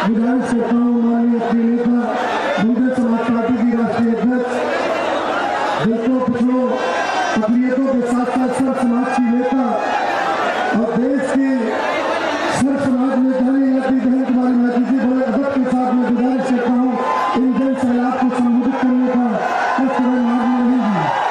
गुजारिश करता हूँ माननीय अपने नेता बहुजन समाज पार्टी की राष्ट्रीय अध्यक्ष, दलितों पिछड़ों अकलियतों के साथ साथ सर्व समाज की नेता और देश के सर्व समाज में जाने जाती बहन कुमारी महती जी, बड़े अदब के साथ मैं गुजारिश करता हूँ इन जन सैलाब को संबोधित करने का इस तरह मार्ग नहीं है।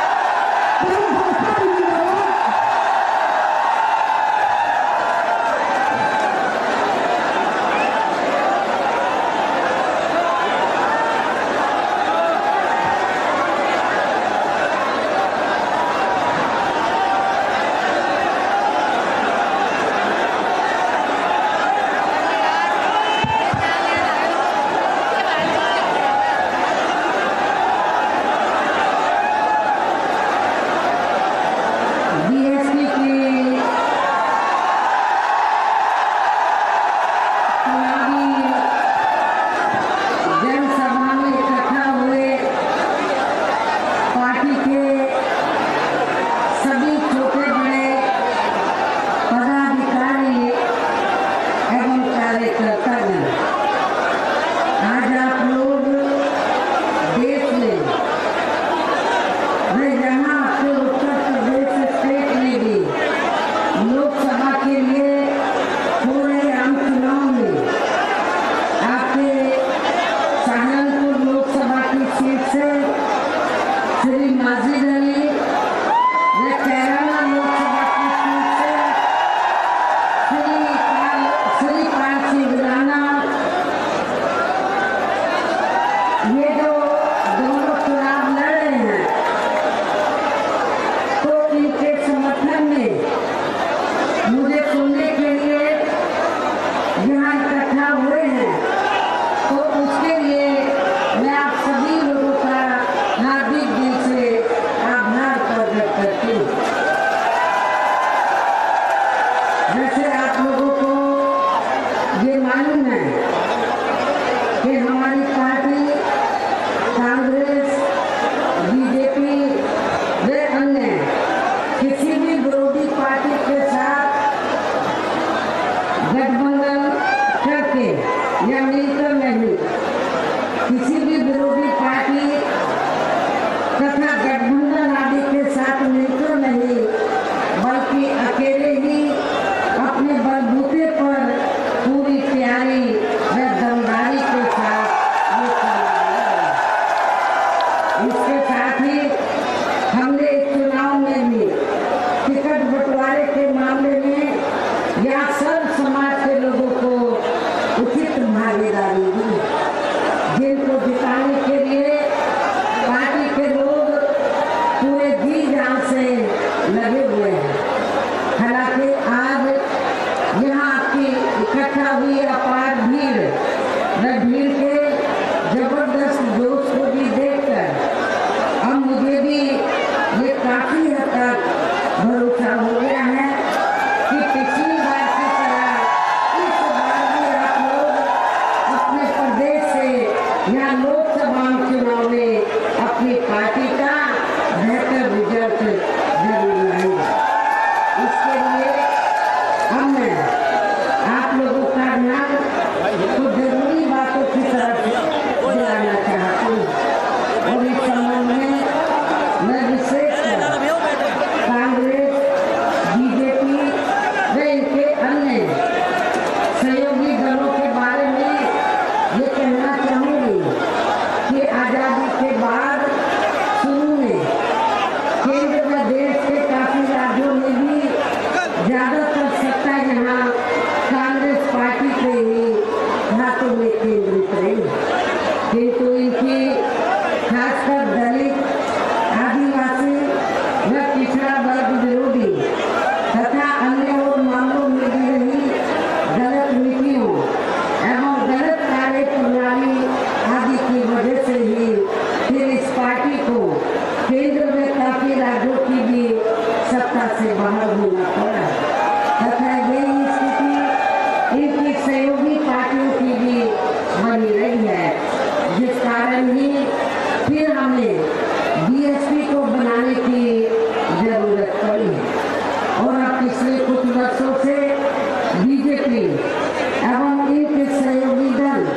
बीजेपी एवं इनके सहयोगी दल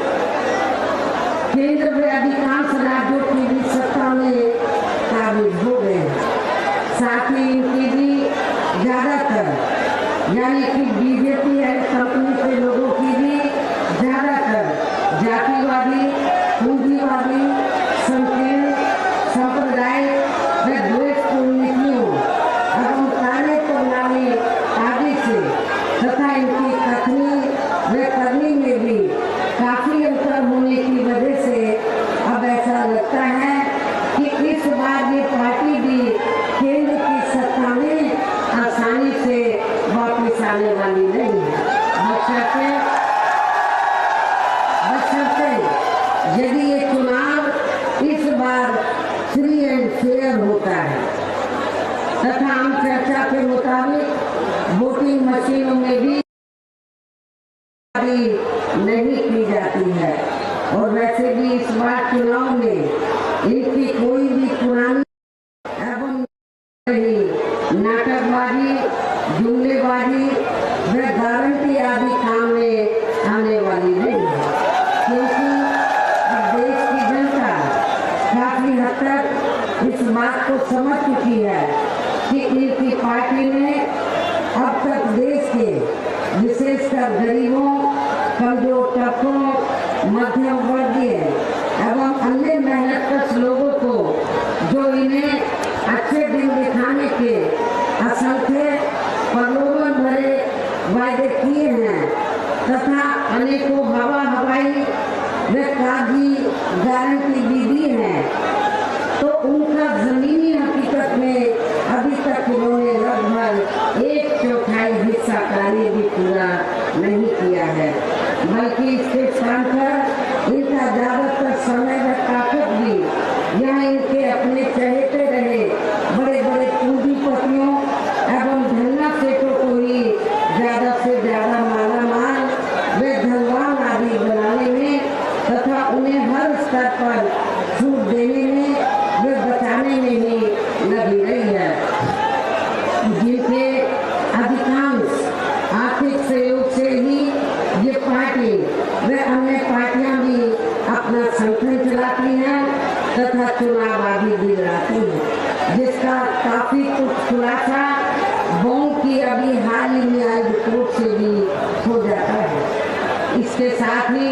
भी नहीं की जाती है। और वैसे भी इस बार चुनाव में इनकी कोई भी पुरानी एवं नाटकबाजी, जुमलेबाजी व गारंटी आदि काम में आने वाली नहीं है, क्योंकि अब देश की जनता काफी हद तक इस बात को समझ चुकी है कि इनकी पार्टी ने अब तक देश के विशेषकर गरीबों, कमजोर तबकों, मध्यम वर्गीय एवं अन्य मेहनतकश लोगों को जो इन्हें अच्छे दिन दिखाने के असंख्य प्रलोभन भरे वायदे किए हैं तथा अनेकों हवाई व कागजी गारंटी भी दी है, तो उनका जमीनी हकीकत में अभी तक इन्होंने लगभग 1/4 हिस्सा कार्य भी पूरा नहीं किया है, बल्कि इसके स्थान पर इनका ज्यादातर समय व ताकत भी यहाँ इनके अपने चहेते रहे बड़े बड़े पूंजीपतियों एवं धन्ना सेठों को ही ज्यादा से ज्यादा मालामाल व धनवान आदि बनाने में तथा उन्हें हर स्तर पर छूट देने में व बचाने में ही लगी रही है, जिनके अधिकांश आर्थिक सहयोग से ही ये पार्टी व अन्य पार्टियां भी अपना संगठन चलाती हैं तथा चुनाव आदि भी लड़ाती हैं, जिसका काफी कुछ खुलासा बॉन्ड की अभी हाल ही में आई रिपोर्ट से भी हो जाता है। इसके साथ ही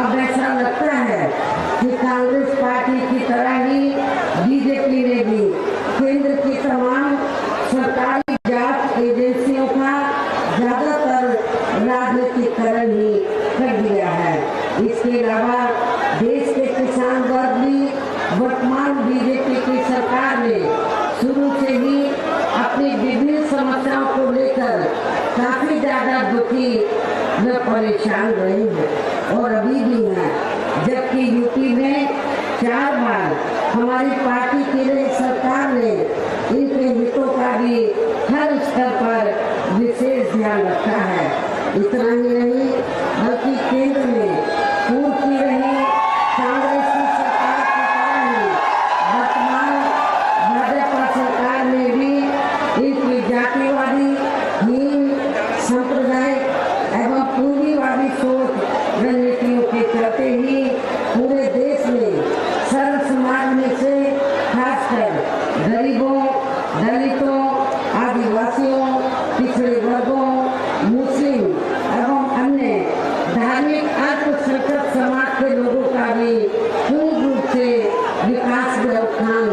अब ऐसा लगता है कि कांग्रेस पार्टी की तरह ही बीजेपी ने भी केंद्र की तमाम सरकारी जांच एजेंसियों का ज्यादातर राजनीतिकरण ही कर दिया है। इसके अलावा देश के किसान वर्ग भी वर्तमान बीजेपी की सरकार ने शुरू से ही अपनी विभिन्न समस्याओं को लेकर काफी ज्यादा दुखी व परेशान रहे हैं और अभी भी हैं, जबकि यूपी में 4 बार हमारी पार्टी की रही सरकार ने इनके हितों का भी हर स्तर पर विशेष ध्यान रखा है। इतना ही नहीं बल्कि केंद्र में पूर्व की रही कांग्रेस की सरकार की तरह ही वर्तमान भाजपा सरकार ने भी इनकी जातिवादी, हीन, सांप्रदायिक एवं पूंजीवादी सोच रणनीतियों के चलते ही पूरे देश में सर्व समाज में से खासकर गरीबों, दलितों, आदिवासियों, पिछड़े वर्गों, मुस्लिम एवं अन्य धार्मिक अल्पसंख्यक समाज के लोगों का भी पूर्ण रूप से विकास व उत्थान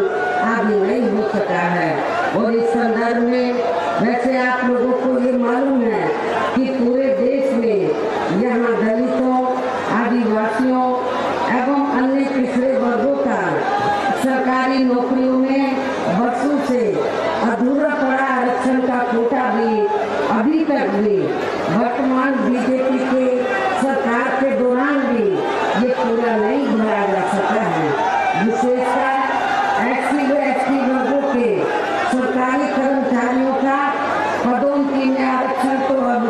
आदि नहीं हो सका है। और इस संदर्भ में वैसे आप लोगों को ये मालूम है कि पूरे देश में यहाँ दलितों, आदिवासियों एवं अन्य पिछड़े वर्गों का सरकारी नौकरियों में वर्षों से अधूरा पड़ा आरक्षण का कोटा भी अभी तक भी वर्तमान बीजेपी के सरकार के दौरान भी ये पूरा नहीं भरा जा सका है। विशेषकर एससी व एसटी वर्गों के सरकारी कर्मचारियों का पदोन्नति में आरक्षण तो अब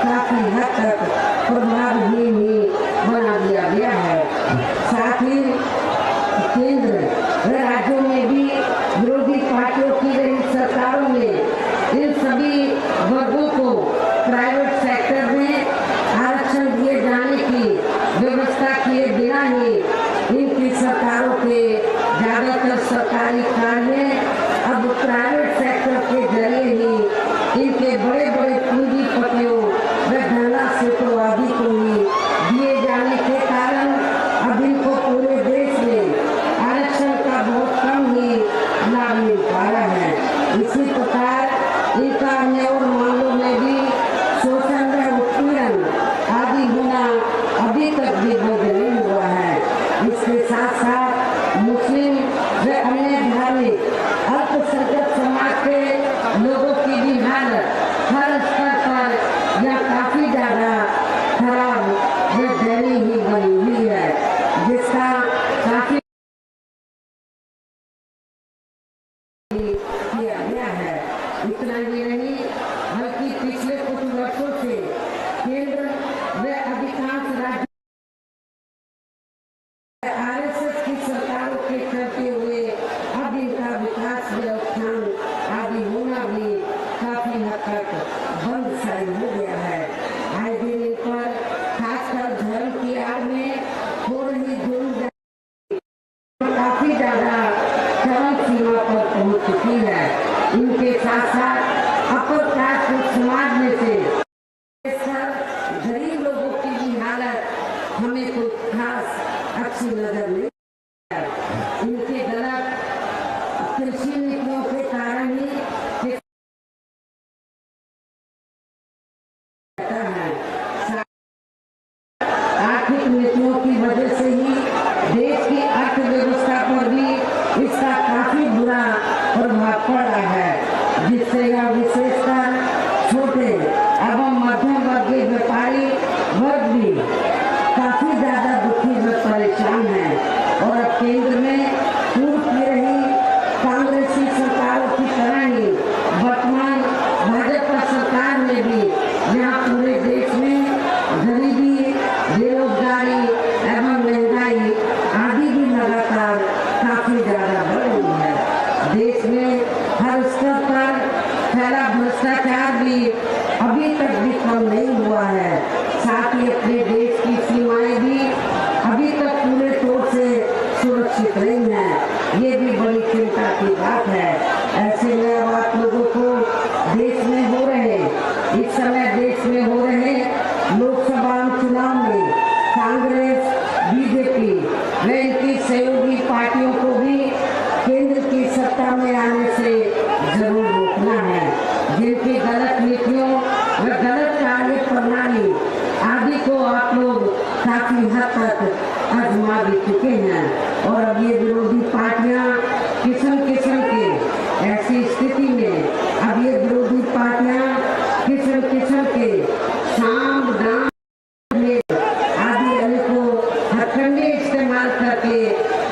काफी हद तक प्रभावहीन ही बना दिया गया है। साथ ही केंद्र व राज्यों में भी विरोधी पार्टियों की रही सरकारों ने इन सभी वर्गों को प्राइवेट सेक्टर में आरक्षण दिए जाने की व्यवस्था किए बिना ही इनकी सरकारों के ज्यादातर सरकारी कार्य अब प्राइवेट सेक्टर के जरिए ही इनके बड़े बड़े पूंजीपतियों व धनला सेठों आदि को ही दिए जाने के कारण अब इनको पूरे देश में आरक्षण का बहुत कम ही लाभ मिल पा रहा है। इसी प्रकार इनका अन्य और मामलों में भी शोषण व उत्पीड़न आदि होना अभी तक भी बंद नहीं हुआ है। इसके साथ साथ गरीब लोगों की भी हालत हमें कोई खास अच्छी नजर नहीं आती। इनके गलत कृषि नीतियों के कारण ही आर्थिक नीतियों की वजह से ही देश की अर्थव्यवस्था पर भी इसका काफी बुरा प्रभाव पड़ा है, जिससे यह विशेषकर छोटे एवं मध्यम वर्गीय व्यापारी वर्ग भी काफी ज्यादा दुखी व परेशान है। और अब केंद्र में पूर्व की रही कांग्रेसी सरकारों की तरह ही वर्तमान भाजपा सरकार ने भी यहाँ पूरे देश में गरीबी, बेरोजगारी एवं महंगाई आदि भी लगातार काफी ज्यादा बढ़ रही है। देश में हर स्तर पर फैला भ्रष्टाचार भी अभी तक भी कम नहीं हुआ है। साथ ही अपने देश की सीमाएं भी अभी तक पूरे तौर से सुरक्षित नहीं है। ये भी बड़ी चिंता की बात है। ऐसे में अब आप लोगों को देश में हो रहे इस समय देश में हो रहे लोकसभा चुनाव में कांग्रेस, बीजेपी व इनकी सहयोगी पार्टियों को भी केंद्र की सत्ता में आने से जरूर रोकना है। जिनकी गलत नीतियों व गलत कार्य प्रणाली आदि को आप लोग काफी हद तक आजमा भी चुके हैं। और अब ये विरोधी पार्टियां किस्म किस्म के ऐसी स्थिति में अब ये विरोधी पार्टियां किस्म किस्म के शाम दाम आदि अनेकों हथकंडे इस्तेमाल करके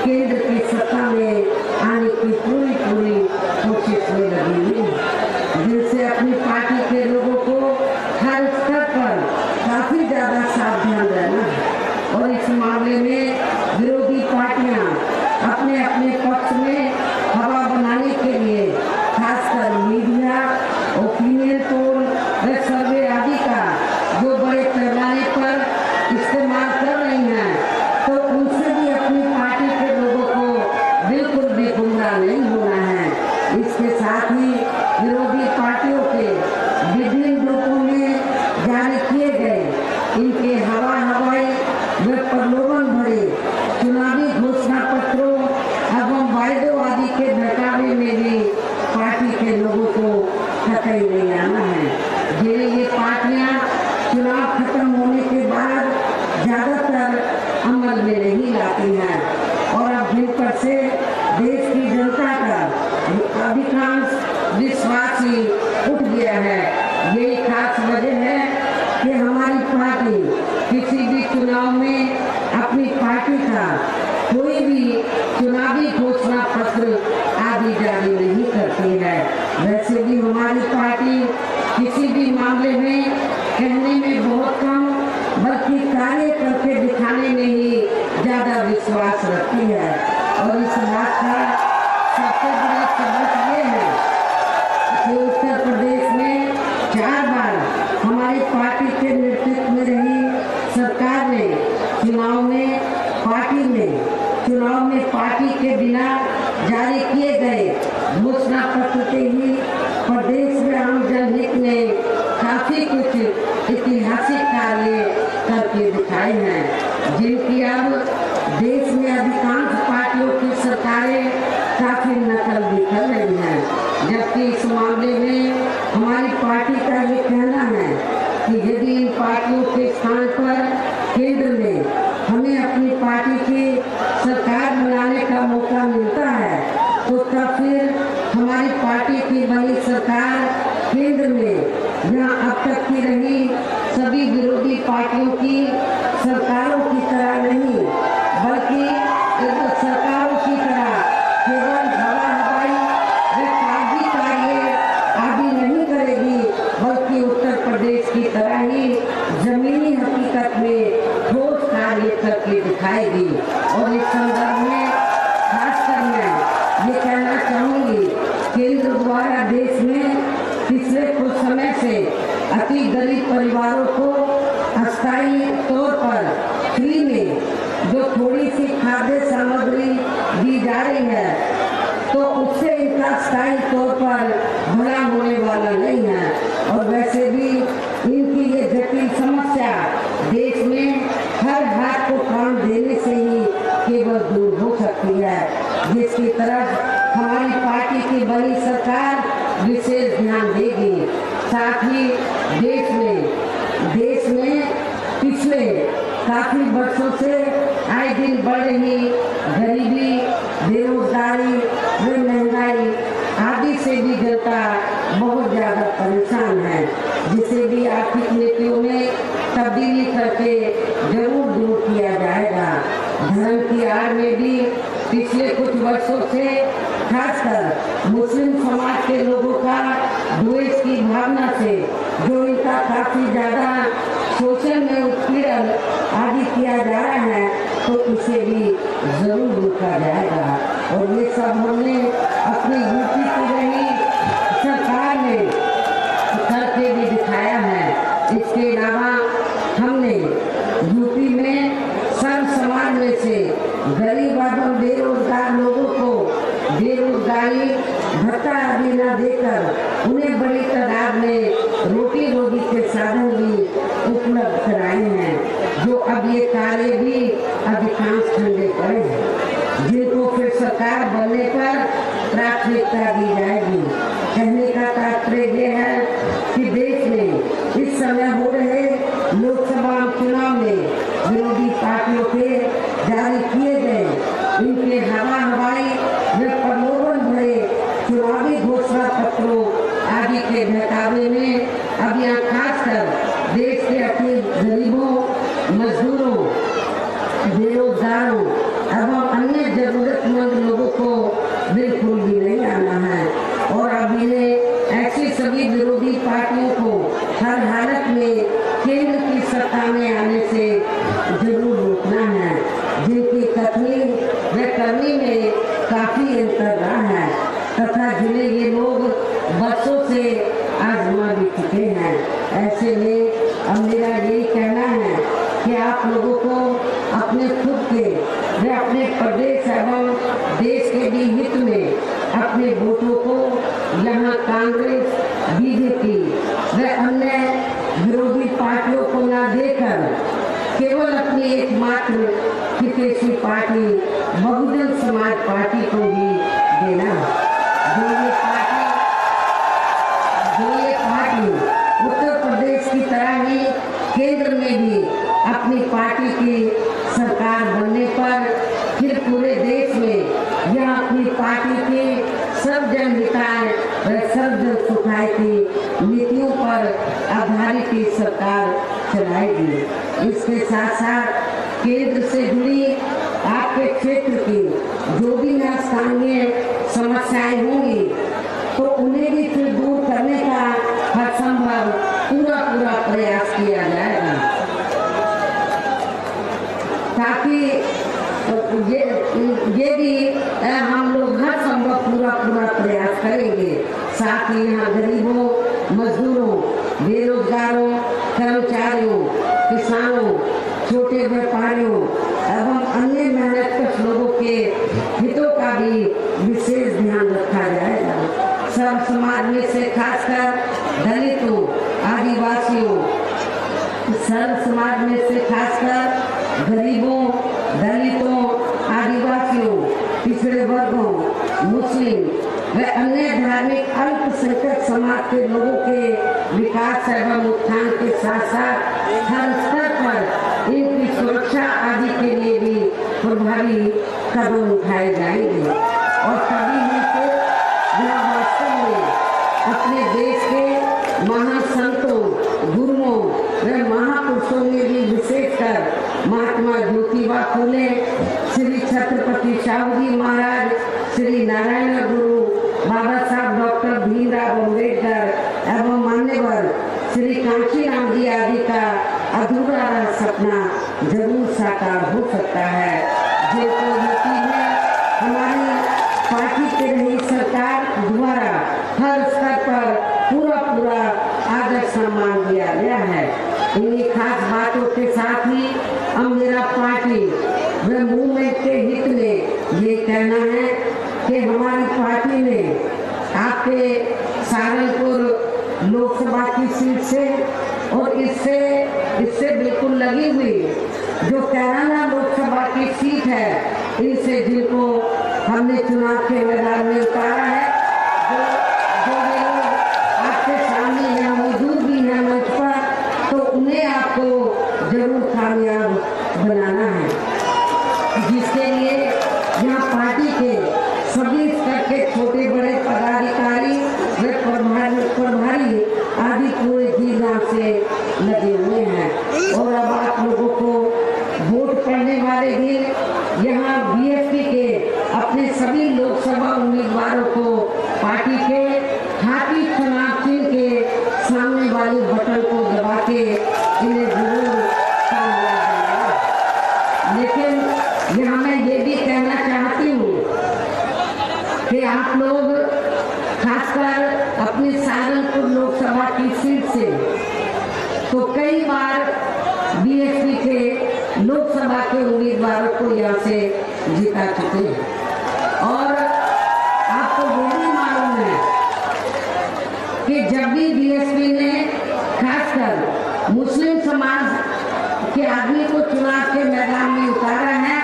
केंद्र की सत्ता में आने की पूरी कोशिश में लगी हुई है, जिनसे अपनी पार्टी के लोगों को हर स्तर पर काफी ज्यादा सावधान रहना है। और इस मामले में विरोधी पार्टियां अपने अपने पक्ष में हवा बनाने के लिए खासकर मीडिया, ओपिनियन पोल व सर्वे आदि का जो बड़े पैमाने पर इस्तेमाल कर रही हैं, तो उनसे भी अपनी पार्टी के लोगों को बिल्कुल भी गुमराह नहीं होना है। इसके साथ ही विरोधी पार्टियों के विभिन्न रूपों में जारी किए गए इनके हवाई व प्रलोभन भरे चुनावी घोषणा पत्रों एवं वायदों आदि के बहकावे में भी पार्टी के लोगों को कतई नहीं आना है। जिन्हें ये पार्टियां चुनाव खत्म होने के बाद ज्यादातर अमल में नहीं लाती हैं। और अब जिन पर से देश की जनता का अधिकांश विश्वास ही उठ गया है। यही खास वजह है कि हमारी पार्टी किसी भी चुनाव में अपनी पार्टी का कोई भी चुनावी घोषणा पत्र आदि जारी नहीं करती है। वैसे भी हमारी पार्टी किसी भी मामले में कहने में बहुत कम बल्कि कार्य करके दिखाने में ही ज्यादा विश्वास रखती है। और इस बात का सबसे बड़ा सबूत ये है कि उत्तर प्रदेश में 4 बार हमारी पार्टी के नेतृत्व में रही सरकार ने चुनाव में पार्टी के बिना जारी किए गए घोषणा पत्र के ही प्रदेश में आम जनहित में काफी कुछ ऐतिहासिक कार्य करके दिखाए हैं, जिनकी अब देश में अधिकांश पार्टियों की सरकारें काफी नकल भी कर रही हैं। जबकि इस मामले में हमारी पार्टी का ये कहना है कि यदि इन पार्टियों के स्थान पर केंद्र में हमें अपनी पार्टी की सरकार बनाने का मौका मिलता है, तो तब फिर हमारी पार्टी की बनी सरकार केंद्र में जहाँ अब तक की रही सभी विरोधी पार्टियों की सरकारों की तरह नहीं, बल्कि सरकारों की तरह केवल हवाई व कागजी कार्य आदि नहीं करेगी, बल्कि उत्तर प्रदेश की तरह ही जमीनी हकीकत में ठोस कार्य करके दिखाएगी। और इस संदर्भ में खासकर मैं ये कहना चाहूँगी, केंद्र द्वारा देश में पिछले कुछ समय से अति गरीब परिवारों को अस्थायी तौर पर फ्री में जो थोड़ी सी खाद्य सामग्री दी जा रही है, तो उससे इनका स्थायी तौर पर भला होने वाला नहीं है। और वैसे भी इनकी ये जटिल समस्या काफी वर्षों से आए दिन बढ़ रही गरीबी, बेरोजगारी व महंगाई आदि से भी जनता बहुत ज्यादा परेशान है, जिसे भी आर्थिक नीतियों में तब्दीली करके जरूर दूर किया जाएगा। धर्म की आड़ में भी पिछले कुछ वर्षों से खासकर मुस्लिम समाज के लोगों का द्वेष की भावना से जो इनका काफी ज्यादा शोषण में उत्पीड़न आदि किया जा रहा है, तो उसे भी जरूर रोका जाएगा। और ये सब हमने अपनी यूपी की रही सरकार ने करके भी दिखाया है। इसके अलावा हमने यूपी में सर्व समाज में से गरीब एवं बेरोजगार लोगों को बेरोजगारी भत्ता आदि न देकर उन्हें बड़ी तादाद में रोटी रोटी के साधन भी उपलब्ध कराए हैं, जो अब ये कार्य भी अधिकांश ठंडे पड़े हैं, जिनको फिर सरकार बनने पर प्राथमिकता दी जाएगी। कहने का तात्पर्य यह है कि देश में इस समय हो रहे लोकसभा चुनाव में विरोधी पार्टियों के जारी किए गए इनके हवाई व प्रलोभन भरे चुनावी घोषणा पत्रों आदि के बहकावे में अब यहाँ खासकर देश के अपने गरीबों, मजदूरों, बेरोजगारों एवं अन्य जरूरतमंद लोगों को बिल्कुल भी नहीं आना है। और अब इन्हें ऐसी सभी विरोधी पार्टियों को हर हालत में केंद्र की सत्ता में आने से जरूर रोकना है, जिनकी कथनी व करनी में काफी अंतर रहा है तथा जिन्हें ये लोग बरसों से आजमा भी चुके हैं। ऐसे में अब मेरा यही कहना है कि आप लोगों को अपने खुद के व अपने प्रदेश एवं देश के भी हित में अपने वोटों को यहाँ कांग्रेस, बीजेपी व अन्य विरोधी पार्टियों को न देकर केवल अपनी एकमात्र हितैषी पार्टी बहुजन समाज पार्टी को ही देना। जो ये पार्टी उत्तर प्रदेश की तरह ही केंद्र में भी अपनी पार्टी की सरकार बनने पर फिर पूरे देश में यह अपनी पार्टी की सब जन हिताय व सब जन सुखाय की नीतियों पर आधारित ही सरकार चलाएगी। इसके साथ साथ केंद्र से जुड़ी आपके क्षेत्र की जो भी स्थानीय समस्याएं होंगी तो उन्हें भी फिर दूर करने का हर संभव पूरा प्रयास किया जाएगा, ताकि ये भी हम लोग हर संभव पूरा प्रयास करेंगे। साथ ही यहाँ गरीबों, मजदूरों, बेरोजगारों, कर्मचारियों, किसानों, छोटे व्यापारियों एवं अन्य मेहनतकश लोगों के हितों का भी विशेष ध्यान रखा जाएगा। सब समाज में से खासकर दलितों, आदिवासियों, सर्व समाज में से खासकर गरीबों, दलितों, आदिवासियों, पिछड़े वर्गों, मुस्लिम व अन्य धार्मिक अल्पसंख्यक समाज के लोगों के विकास एवं उत्थान के साथ साथ हर स्तर पर इनकी सुरक्षा आदि के लिए भी प्रभावी कदम उठाए जाएंगे। और तभी से वास्तव में अपने देश के महासंतों, गुरुओं व महापुरुषों में भी विशेषकर महात्मा ज्योतिबा फुले, श्री छत्रपति शाहू जी महाराज, श्री नारायण गुरु, बाबा साहब डॉक्टर भीमराव अम्बेडकर एवं मान्यवर श्री कांशीराम जी आदि का अधूरा सपना जरूर साकार हो सकता है, जिनको यूपी में हमारी पार्टी के रही सरकार द्वारा हर स्तर पर पूरा आदर सम्मान दिया गया है। इन्हीं खास बातों के साथ ही अब मेरा पार्टी व मूवमेंट के हित में ये कहना है कि हमारी पार्टी ने आपके सहारनपुर लोकसभा की सीट से और इससे बिल्कुल लगी हुई जो कैराना लोकसभा की सीट है, इनसे जिनको हमने चुनाव के मैदान में उतारा है, जो लोग आपके सामने यहाँ मौजूद भी हैं मंच पर, तो उन्हें आपको जरूर कामयाब बनाना है, जिसके लिए यहाँ पार्टी के सभी स्तर के छोटे बड़े पदाधिकारी व प्रभारी आदि पूरे जी जान से लगे हुए हैं। और अब आप लोगों को वोट पड़ने वाले दिन यहाँ बीएसपी के अपने सभी लोकसभा उम्मीदवारों को पार्टी के हाथी चुनाव चिन्ह के सामने वाले बटन को दबा के इन्हें जरूर कामयाब बनाना। लेकिन यहाँ मैं ये भी कहना चाहती हूँ कि आप लोग खासकर अपनी सहारनपुर लोकसभा की सीट से तो कई बार बीएसपी के लोकसभा के उम्मीदवारों को यहाँ से जिता चुके हैं। और आपको ये भी मालूम है कि जब भी बीएसपी ने खासकर मुस्लिम समाज के आदमी को चुनाव के मैदान में उतारा है,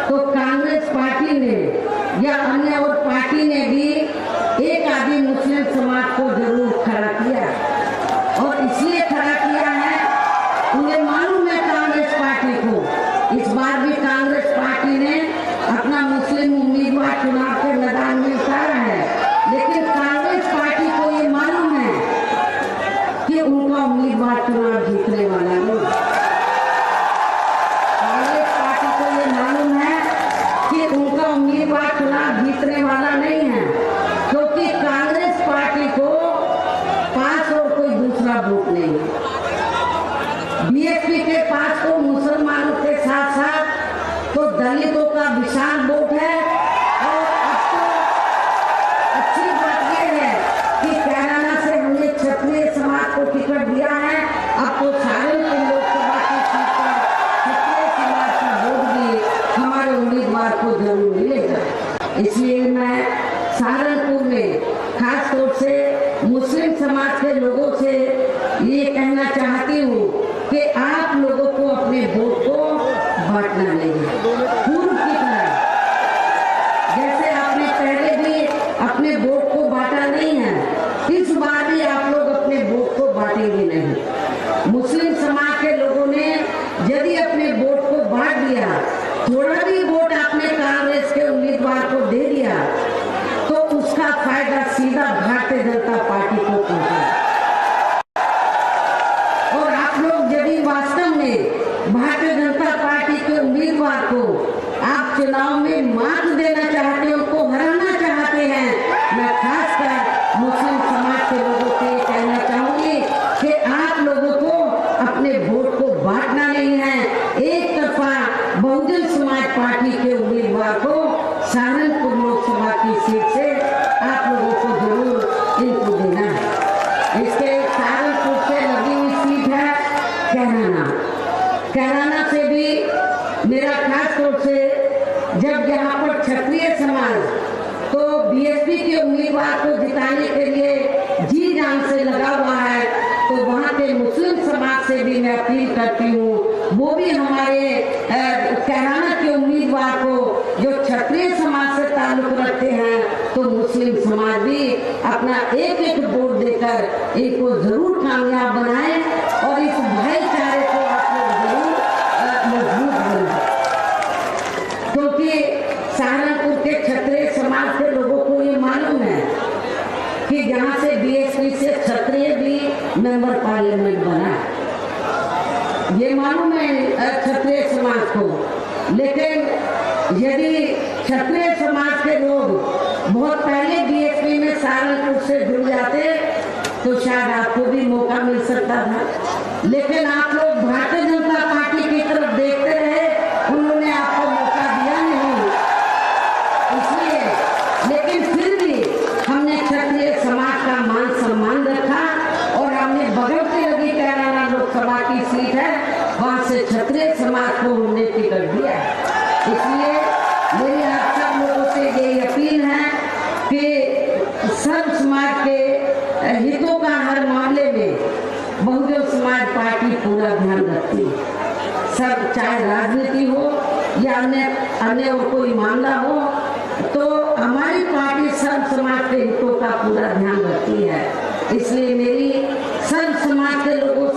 तो कांग्रेस पार्टी ने या अन्य और पार्टी ने भी एक आदमी मुस्लिम समाज को जरूर खड़ा किया। और इसलिए खड़ा किया है, उन्हें मालूम है कांग्रेस पार्टी को इस बार भी कांग्रेस पार्टी ने अपना मुस्लिम उम्मीदवार चुनाव के मैदान में उतारा है। लेकिन कांग्रेस पार्टी को ये मालूम है कि उनका उम्मीदवार चुनाव जीतने वाला नहीं। कांग्रेस पार्टी को ये मालूम है कि उनका उम्मीदवार चुनाव जीतने वाला नहीं है, क्योंकि कांग्रेस पार्टी को पास और कोई दूसरा वोट नहीं है। बीएसपी के पास तो मुसलमानों के साथ साथ तो दलितों का विशाल वोट है। और अब तो अच्छी बात यह है कि कैराना से हमने क्षत्रिय समाज को टिकट दिया है। अब तो सहारनपुर लोकसभा की सीट पर क्षत्रिय समाज का वोट भी हमारे उम्मीदवार को जरूर मिलेगा। इसलिए मैं सहारनपुर में खास तौर से मुस्लिम समाज के लोगों से ये कहना चाहती हूँ कि आप लोगों को अपने वोट को बांटना नहीं है। पूर्व की तरह जैसे आपने पहले भी अपने वोट को बांटा नहीं है, इस बार भी आप लोग अपने वोट को बांटेंगे नहीं। मुस्लिम समाज के लोगों ने यदि अपने वोट को बांट दिया, थोड़ा भी वोट आपने कांग्रेस के उम्मीदवार को दे दिया, तो उसका फायदा सीधा भारतीय जनता पार्टी को पहुंचा। और आप लोग यदि वास्तव में भारतीय जनता पार्टी के उम्मीदवार को आप चुनाव में मात देना चाहते हैं, उनको हराना चाहते हैं, मैं खासकर मुस्लिम समाज के लोगों से कहना चाहूंगी कि आप लोगों को अपने वोट को बांटना नहीं है। एक तरफा बहुजन समाज पार्टी के उम्मीदवार को सहारनपुर लोकसभा की सीट से आप लोगों को जरूर इनको देना है। इसके सहारनपुर से लगी हुई सीट है कैराना। कैराना से भी मेरा खास तौर से जब यहाँ पर क्षत्रिय समाज तो बीएसपी के उम्मीदवार को जिताने के लिए जी जान से लगा हुआ है, तो वहाँ के मुस्लिम समाज से भी मैं अपील करती हूँ, वो भी हमारे कैराना के उम्मीदवार को जो क्षत्रिय समाज से ताल्लुक रखते हैं, तो मुस्लिम समाज भी अपना एक एक वोट देकर इनको जरूर कामयाब बनाए और इस भाईचारे को आप लोग जरूर मजबूत बनाए। क्योंकि सहारनपुर के क्षत्रिय समाज के लोगों को ये मालूम है कि यहाँ से बीएसपी से क्षत्रिय भी मेंबर पार्लियामेंट बना, ये मालूम है क्षत्रिय समाज को। लेकिन यदि क्षत्रिय समाज के लोग बहुत पहले बीएसपी में सहारनपुर से जुड़ जाते तो शायद आपको भी मौका मिल सकता था। लेकिन आप लोग भारतीय जनता पार्टी की तरफ देखते रहे, उन्होंने आपको मौका दिया नहीं। इसलिए लेकिन फिर भी हमने क्षत्रिय समाज का मान सम्मान रखा और हमने बगल से लगी कैराना लोकसभा की सीट है, वहां से क्षत्रिय समाज को हमने टिकट दिया। इसलिए मेरी आप सब लोगों से यही अपील है कि सर्व समाज के हितों का हर मामले में बहुजन समाज पार्टी पूरा ध्यान रखती है। सब चाहे राजनीति हो या अन्य और कोई मामला हो, तो हमारी पार्टी सर्व समाज के हितों का पूरा ध्यान रखती है। इसलिए मेरी सर्व समाज के लोगों